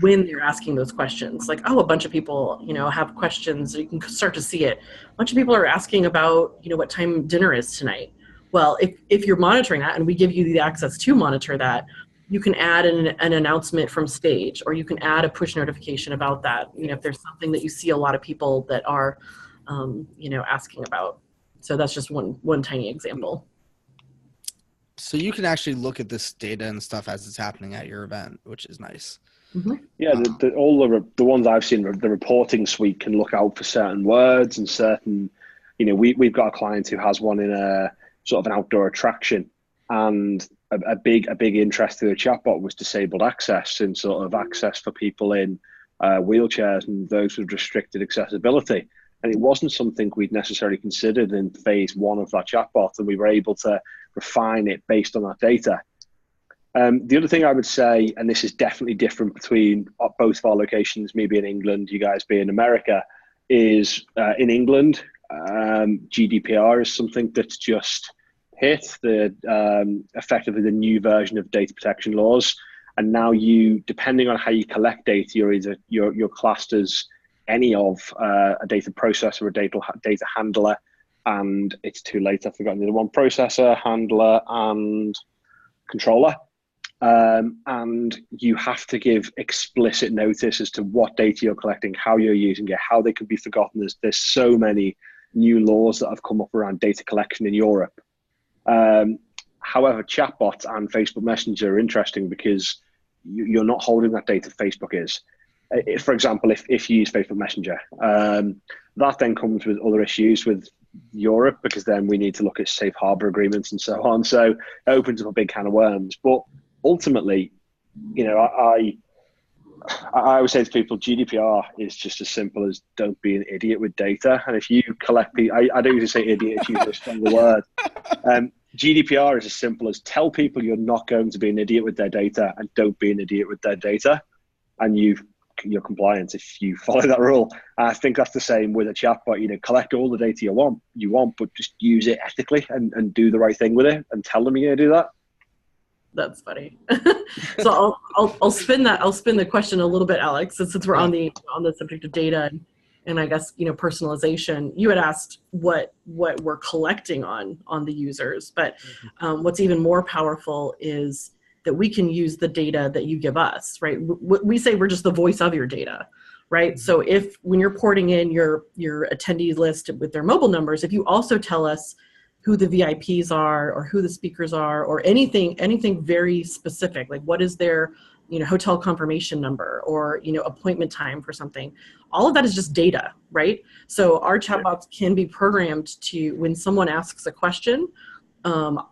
when they're asking those questions. Like, oh, a bunch of people, have questions. You can start to see it. A bunch of people are asking about, what time dinner is tonight. Well, if you're monitoring that, and we give you the access to monitor that, you can add an announcement from stage, or you can add a push notification about that. If there's something that you see a lot of people that are, asking about. So that's just one tiny example. So you can actually look at this data and stuff as it's happening at your event, which is nice. Mm-hmm. Yeah, all the ones I've seen, the reporting suite can look out for certain words and certain, we've got a client who has one in a sort of an outdoor attraction. And a big interest to the chatbot was disabled access, and sort of access for people in wheelchairs and those with restricted accessibility. And it wasn't something we'd necessarily considered in phase one of that chatbot, and we were able to refine it based on that data. The other thing I would say, and this is definitely different between both of our locations, me being England, you guys being America, is in England, GDPR is something that's just hit effectively the new version of data protection laws. And now you, depending on how you collect data, you're classed as any of a data processor or a data handler, and it's too late. I've forgotten the other one: processor, handler, and controller. And you have to give explicit notice as to what data you're collecting, how you're using it, how they can be forgotten. There's so many new laws that have come up around data collection in Europe. However, chatbots and Facebook Messenger are interesting because you're not holding that data Facebook is. For example, if you use Facebook Messenger, that then comes with other issues with Europe, because then we need to look at safe harbor agreements and so on. So it opens up a big can of worms. But ultimately, I always say to people, GDPR is just as simple as don't be an idiot with data. And if you collect I don't usually say idiot, it's usually a stronger word. GDPR is as simple as tell people you're not going to be an idiot with their data, and don't be an idiot with their data, and you're compliant if you follow that rule. I think that's the same with a chatbot. Collect all the data you want, but just use it ethically and do the right thing with it, and tell them you're going to do that. That's funny. So I'll spin the question a little bit, Alex, since we're on the subject of data and I guess personalization. You had asked what we're collecting on the users, but what's even more powerful is that we can use the data that you give us, right? We say we're just the voice of your data, right? Mm-hmm. So when you're porting in your attendee list with their mobile numbers, if you also tell us who the VIPs are or who the speakers are or anything very specific, like what is their hotel confirmation number or appointment time for something, all of that is just data, right? So our chatbots can be programmed to, when someone asks a question,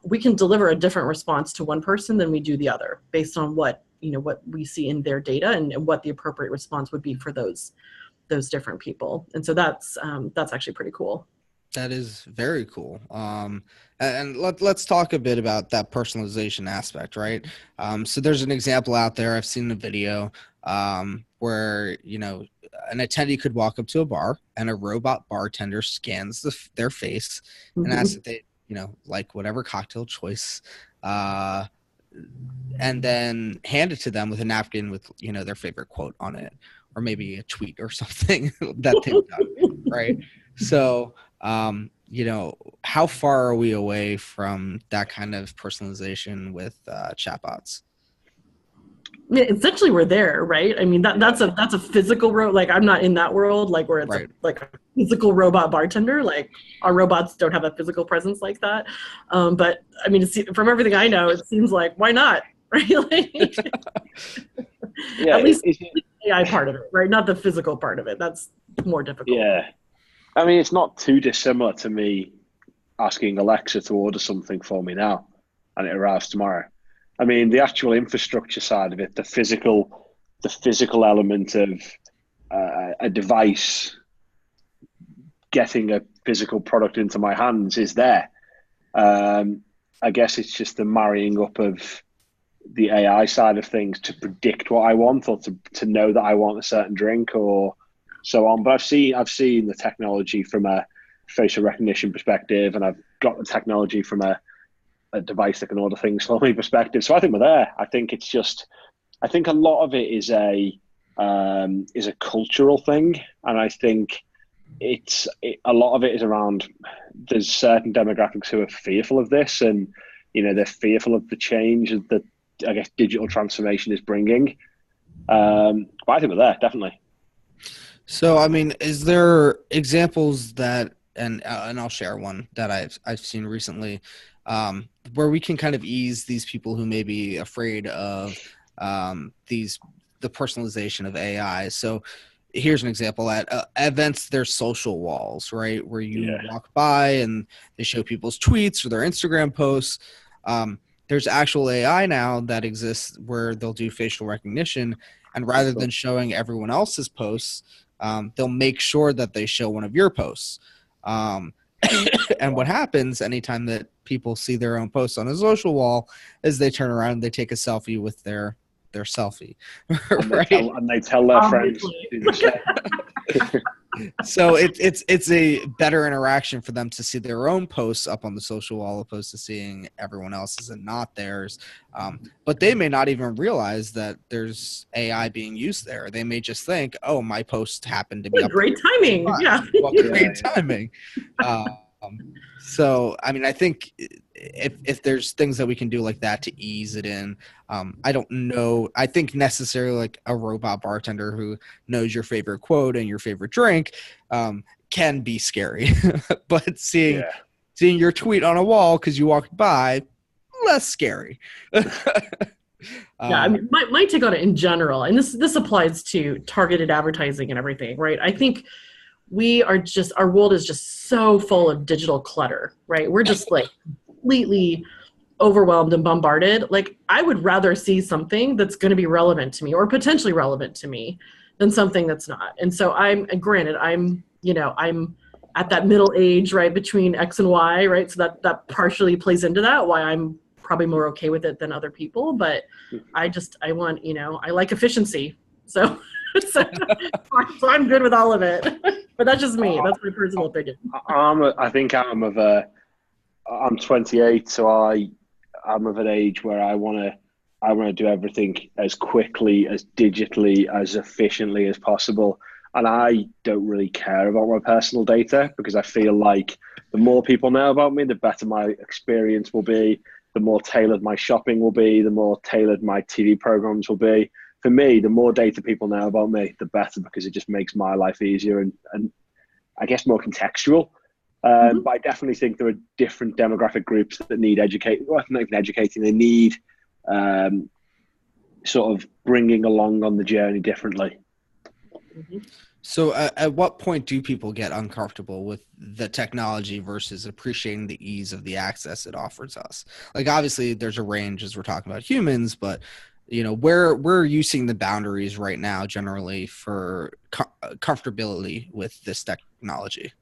we can deliver a different response to one person than we do the other, based on what we see in their data and what the appropriate response would be for those different people. And so that's actually pretty cool. That is very cool. And let's talk a bit about that personalization aspect, right? So there's an example out there. I've seen a video where, an attendee could walk up to a bar and a robot bartender scans their face and asks if they, like whatever cocktail choice, and then hand it to them with a napkin with, their favorite quote on it, or maybe a tweet or something that they've done, right? So, how far are we away from that kind of personalization with chatbots? Essentially, we're there, right? I mean, that's a physical like I'm not in that world, like where it's right. like a physical robot bartender. Like our robots don't have a physical presence like that. But I mean, from everything I know, it seems like why not, right? Yeah, at least the AI part of it, right? Not the physical part of it. That's more difficult. Yeah. I mean, it's not too dissimilar to me asking Alexa to order something for me now and it arrives tomorrow. I mean, the actual infrastructure side of it, the physical element of a device getting a physical product into my hands is there. I guess it's just the marrying up of the AI side of things to predict what I want, or to know that I want a certain drink or so on. But I've seen the technology from a facial recognition perspective, and I've got the technology from a device that can order things for me perspective. So I think we're there. I think a lot of it is a cultural thing, and I think a lot of it is around, there's certain demographics who are fearful of this, and they're fearful of the change that I guess digital transformation is bringing. But I think we're there, definitely. So, I mean, is there examples that, and I'll share one that I've seen recently, where we can kind of ease these people who may be afraid of the personalization of AI. So here's an example. At events, there's social walls, right, where you walk by and they show people's tweets or their Instagram posts. there's actual AI now that exists where they'll do facial recognition, and rather than showing everyone else's posts, they'll make sure that they show one of your posts. And what happens anytime that people see their own posts on a social wall is they turn around and they take a selfie with their selfie, and right? they tell their friends. So it's a better interaction for them to see their own posts up on the social wall opposed to seeing everyone else's and not theirs. But they may not even realize that there's AI being used there. They may just think, "Oh, my post happened to be What up." great timing! Yeah, what great timing. So, I mean, I think if there's things that we can do like that to ease it in, I don't know. I think necessarily like a robot bartender who knows your favorite quote and your favorite drink can be scary. But seeing your tweet on a wall because you walked by, less scary. Yeah, I mean, my take on it in general, and this applies to targeted advertising and everything, right? I think our world is just so full of digital clutter, right? We're just like completely overwhelmed and bombarded. Like, I would rather see something that's going to be relevant to me or potentially relevant to me than something that's not. And so I'm at that middle age, right, between X and Y, right? So that partially plays into that, why I'm probably more okay with it than other people. But I want, I like efficiency. So I'm good with all of it. But that's just me. That's my personal opinion. I'm 28, so I'm of an age where I want to do everything as quickly, as digitally, as efficiently as possible. And I don't really care about my personal data because I feel like the more people know about me, the better my experience will be, the more tailored my shopping will be, the more tailored my TV programs will be. For me, the more data people know about me, the better, because it just makes my life easier and I guess more contextual. But I definitely think there are different demographic groups that need educating. Well, not even educating, they need sort of bringing along on the journey differently. So at what point do people get uncomfortable with the technology versus appreciating the ease of the access it offers us? Like, obviously there's a range as we're talking about humans, but where are you seeing the boundaries right now generally for comfortability with this technology?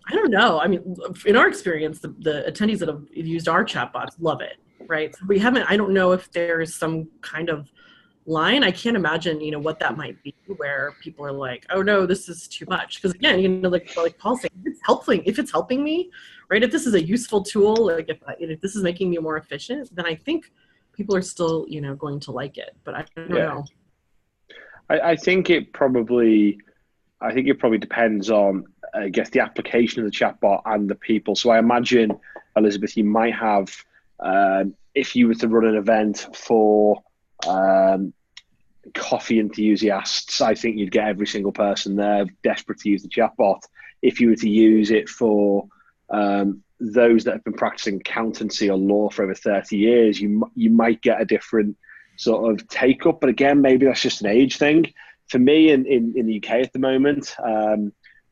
I don't know. I mean, in our experience, the attendees that have used our chatbots love it, right? So I don't know if there's some kind of line. I can't imagine, what that might be, where people are like, oh no, this is too much. Because again, like Paul said, if it's helping me, right? If this is a useful tool, like if this is making me more efficient, then I think people are still, going to like it. But I don't know. I think it probably depends on, I guess, the application of the chatbot and the people. So I imagine, Elizabeth, you might have, if you were to run an event for coffee enthusiasts, I think you'd get every single person there desperate to use the chatbot. If you were to use it for those that have been practicing accountancy or law for over 30 years, you might get a different sort of take up. But again, maybe that's just an age thing. For me, in the UK at the moment,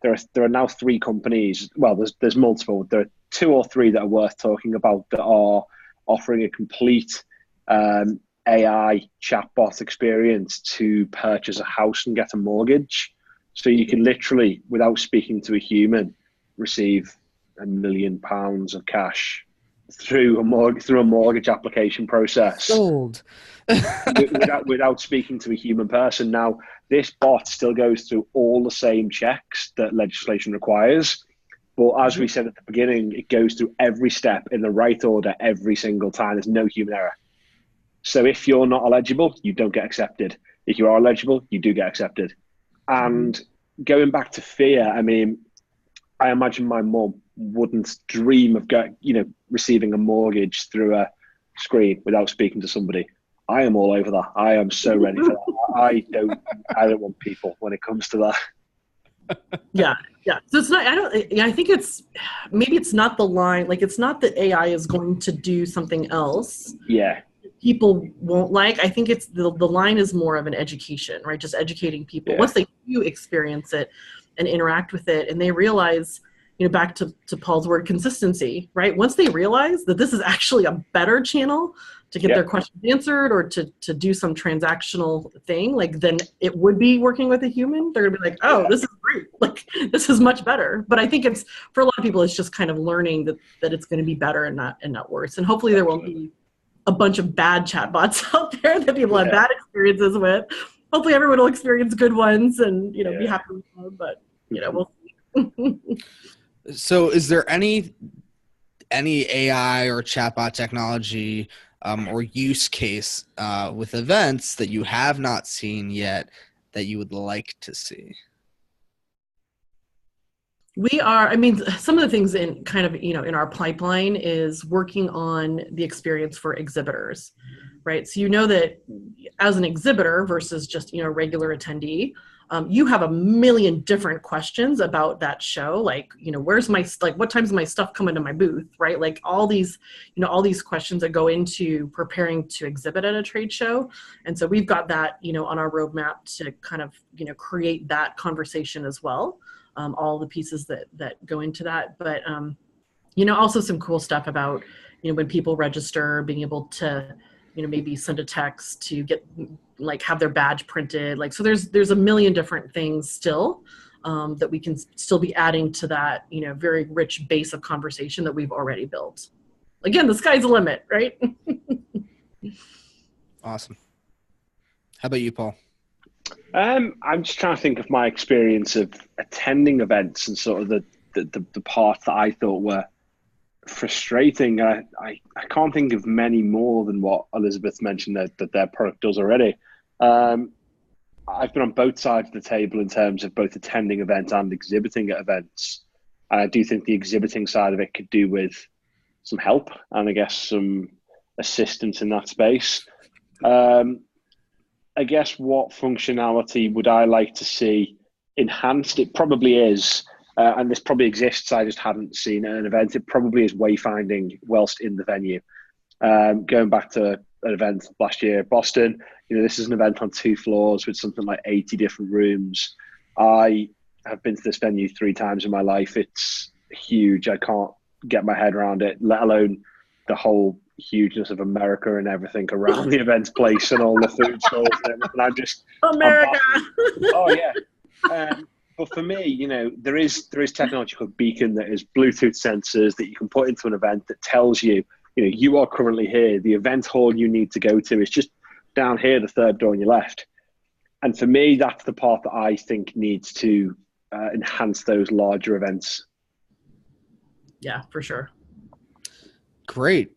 there are now 3 companies. Well, there's multiple. There are 2 or 3 that are worth talking about that are offering a complete AI chatbot experience to purchase a house and get a mortgage. So you can literally, without speaking to a human, receive £1 million of cash through a mortgage application process. Sold. without speaking to a human person. Now, this bot still goes through all the same checks that legislation requires. But as we said at the beginning, it goes through every step in the right order every single time. There's no human error. So if you're not eligible, you don't get accepted. If you are eligible, you do get accepted. And going back to fear, I mean, I imagine my mum wouldn't dream of receiving a mortgage through a screen without speaking to somebody. I am all over that. I am so ready for that. I don't want people when it comes to that. Yeah. So it's not, I think maybe it's not the line, like it's not that AI is going to do something else. Yeah. People won't like. I think it's the line is more of an education, right? Just educating people. Once they do experience it and interact with it and they realize, back to Paul's word, consistency, right? Once they realize that this is actually a better channel to get their questions answered or to do some transactional thing, like then it would be working with a human. They're gonna be like, oh, this is great. Like this is much better. But I think it's, for a lot of people, it's just kind of learning that it's going to be better and not worse. And hopefully there won't be a bunch of bad chatbots out there that people have bad experiences with. Hopefully everyone will experience good ones and, be happy with them. But, we'll see. So is there any AI or chatbot technology or use case with events that you have not seen yet that you would like to see? Some of the things in kind of, in our pipeline is working on the experience for exhibitors, right? So that as an exhibitor versus just, a regular attendee, you have a million different questions about that show. Like, where's my, like, what time's my stuff coming to my booth, right? Like all these questions that go into preparing to exhibit at a trade show. And so we've got that, on our roadmap to kind of, create that conversation as well. All the pieces that go into that. But, also some cool stuff about, when people register, being able to, maybe send a text to get, like, have their badge printed. Like, so there's a million different things still that we can still be adding to that, very rich base of conversation that we've already built. Again, the sky's the limit, right? Awesome. How about you, Paul? I'm just trying to think of my experience of attending events and sort of the parts that I thought were frustrating. I can't think of many more than what Elizabeth mentioned that their product does already. I've been on both sides of the table in terms of both attending events and exhibiting at events. And I do think the exhibiting side of it could do with some help and I guess some assistance in that space. I guess what functionality would I like to see enhanced? It probably is, and this probably exists, I just haven't seen it at an event. It probably is wayfinding whilst in the venue. Going back to an event last year, Boston, this is an event on 2 floors with something like 80 different rooms. I have been to this venue 3 times in my life. It's huge. I can't get my head around it, let alone the whole hugeness of America and everything around the events place and all the food stalls and everything. America. Oh yeah. But for me, there is technology called Beacon that is Bluetooth sensors that you can put into an event that tells you, you are currently here. The event hall you need to go to is just down here, the 3rd door on your left. And for me, that's the part that I think needs to enhance those larger events. Yeah, for sure. Great.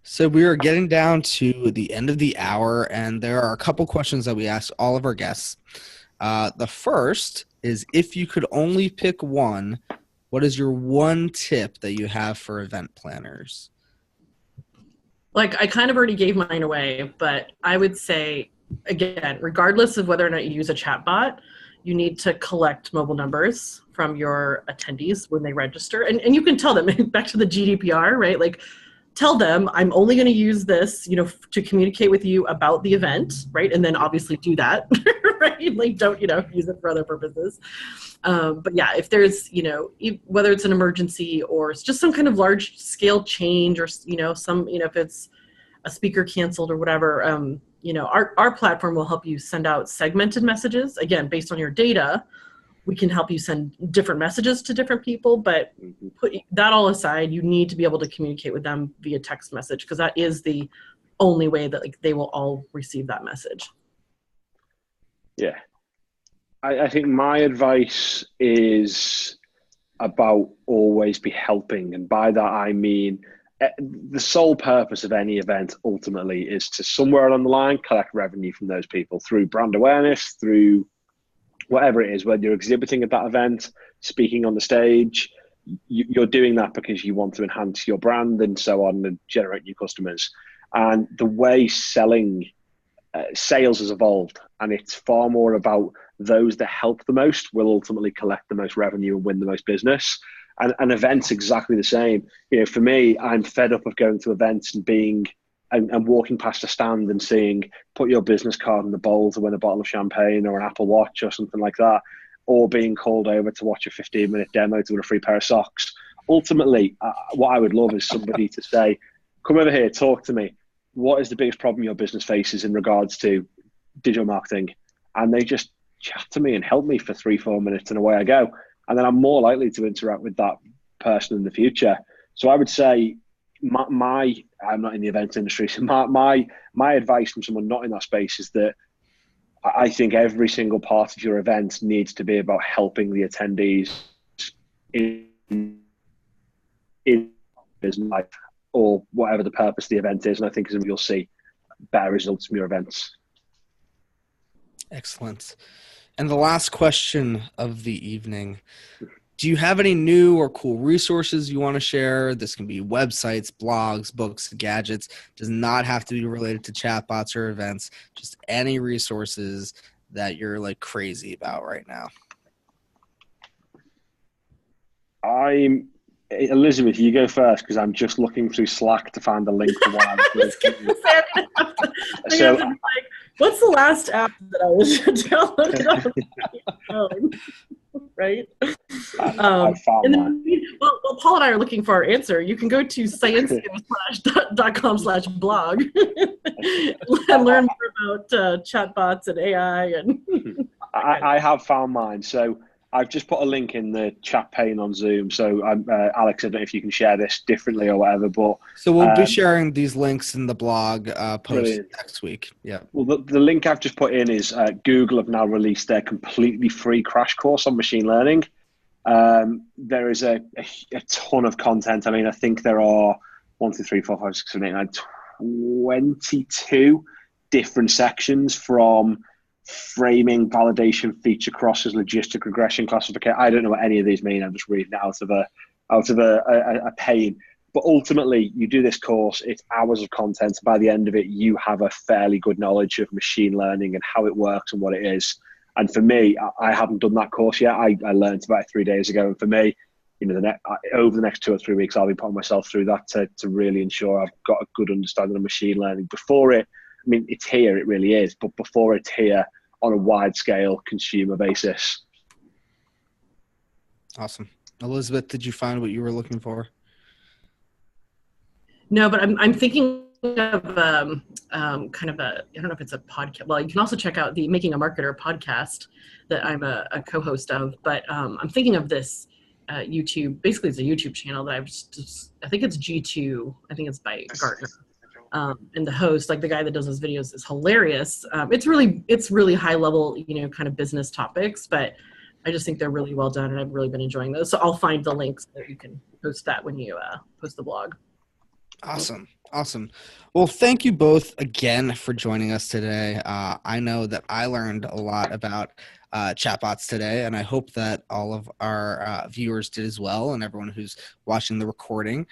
So we are getting down to the end of the hour, and there are a couple questions that we ask all of our guests. The first is, if you could only pick one, what is your one tip that you have for event planners? Like, I kind of already gave mine away, but I would say, again, regardless of whether or not you use a chatbot, you need to collect mobile numbers from your attendees when they register. And you can tell them, back to the GDPR, right? Like, tell them, I'm only going to use this, to communicate with you about the event, right? And then obviously do that, right? Like, don't, use it for other purposes. But yeah, if there's, whether it's an emergency or it's just some kind of large scale change or, if it's a speaker canceled or whatever, our platform will help you send out segmented messages. Again, based on your data, we can help you send different messages to different people, but put that all aside, you need to be able to communicate with them via text message, because that is the only way that they will all receive that message. Yeah. I think my advice is about always be helping. And by that, I mean, the sole purpose of any event ultimately is to somewhere along the line collect revenue from those people through brand awareness, through whatever it is, whether you're exhibiting at that event, speaking on the stage, you're doing that because you want to enhance your brand and so on and generate new customers. And the way sales has evolved, and it's far more about those that help the most will ultimately collect the most revenue and win the most business. And events exactly the same. For me, I'm fed up of going to events and and walking past a stand and seeing, put your business card in the bowl to win a bottle of champagne or an Apple Watch or something like that. or being called over to watch a 15-minute demo to win a free pair of socks. Ultimately, what I would love is somebody to say, come over here, talk to me. What is the biggest problem your business faces in regards to digital marketing? And they just chat to me and help me for 3-4 minutes, and away I go. And then I'm more likely to interact with that person in the future. So I would say I'm not in the event industry, so my advice from someone not in that space is that I think every single part of your event needs to be about helping the attendees in business life, or whatever the purpose of the event is. And I think you'll see better results from your events. Excellent. And the last question of the evening. Do you have any new or cool resources you want to share? This can be websites, blogs, books, gadgets. Does not have to be related to chatbots or events. Just any resources that you're like crazy about right now. Elizabeth, you go first, because I'm just looking through Slack to find the link to what I was doing. What's the last app that I was downloading on my phone? Right? I found mine. Well, Paul and I are looking for our answer. You can go to sciencegivesplash.com/blog and learn more about chatbots and AI. And I have found mine. So I've just put a link in the chat pane on Zoom. So Alex, I don't know if you can share this differently or whatever, but so we'll be sharing these links in the blog post next week. Yeah. Well, the link I've just put in is Google have now released their completely free crash course on machine learning. There is a ton of content. I mean, I think there are 22 different sections, from framing, validation, feature crosses, logistic regression, classification. I don't know what any of these mean. I'm just reading it out of a pane. But ultimately, you do this course, it's hours of content. By the end of it, you have a fairly good knowledge of machine learning and how it works and what it is. And for me, I haven't done that course yet. I learned about it 3 days ago. And for me, over the next 2 or 3 weeks, I'll be putting myself through that to really ensure I've got a good understanding of machine learning before it. I mean, it's here, it really is. But before it's here on a wide scale consumer basis. Awesome. Elizabeth, did you find what you were looking for? No, but I'm thinking of kind of I don't know if it's a podcast. Well, you can also check out the Making a Marketer podcast that I'm a co-host of. But I'm thinking of this YouTube. Basically, it's a YouTube channel that I think it's G2. I think it's by Gartner. And the host, like the guy that does those videos, is hilarious. It's really high level, kind of business topics, but I just think they're really well done, and I've really been enjoying those. So I'll find the links so that you can post that when you post the blog. Awesome. Well, thank you both again for joining us today. I know that I learned a lot about chatbots today, and I hope that all of our viewers did as well, and everyone who's watching the recording.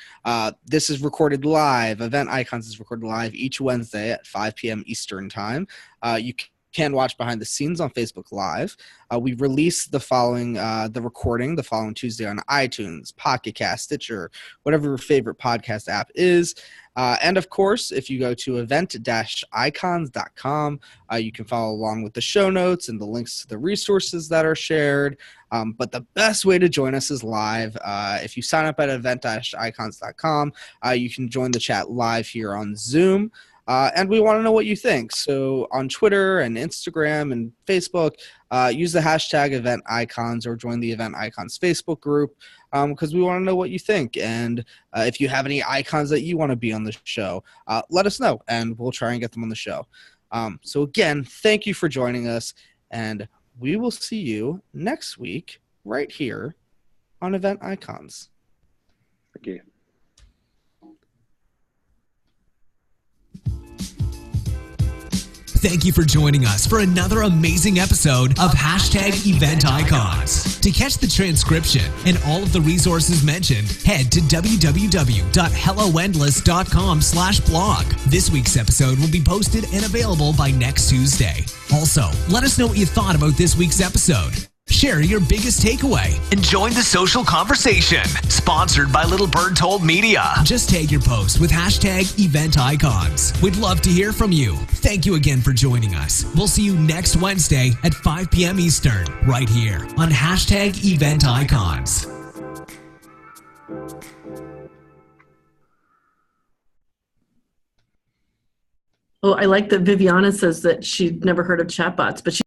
This is recorded live. EventIcons is recorded live each Wednesday at 5 p.m. Eastern Time. You can watch behind the scenes on Facebook Live. We release the recording the following Tuesday on iTunes, Pocket Cast, Stitcher, whatever your favorite podcast app is. And of course, if you go to event-icons.com, you can follow along with the show notes and the links to the resources that are shared. But the best way to join us is live. If you sign up at event-icons.com, you can join the chat live here on Zoom. And we want to know what you think. So on Twitter and Instagram and Facebook, use the hashtag EventIcons or join the EventIcons Facebook group, because we want to know what you think. And if you have any icons that you want to be on the show, let us know, and we'll try and get them on the show. So again, thank you for joining us, and we will see you next week right here on EventIcons. Thank you. Thank you for joining us for another amazing episode of #EventIcons. To catch the transcription and all of the resources mentioned, head to www.helloendless.com/blog. This week's episode will be posted and available by next Tuesday. Also, let us know what you thought about this week's episode. Share your biggest takeaway and join the social conversation. Sponsored by Little Bird Told Media. Just tag your post with hashtag EventIcons. We'd love to hear from you. Thank you again for joining us. We'll see you next Wednesday at 5 p.m. Eastern, right here on hashtag EventIcons. Oh, I like that Viviana says that she'd never heard of chatbots, but she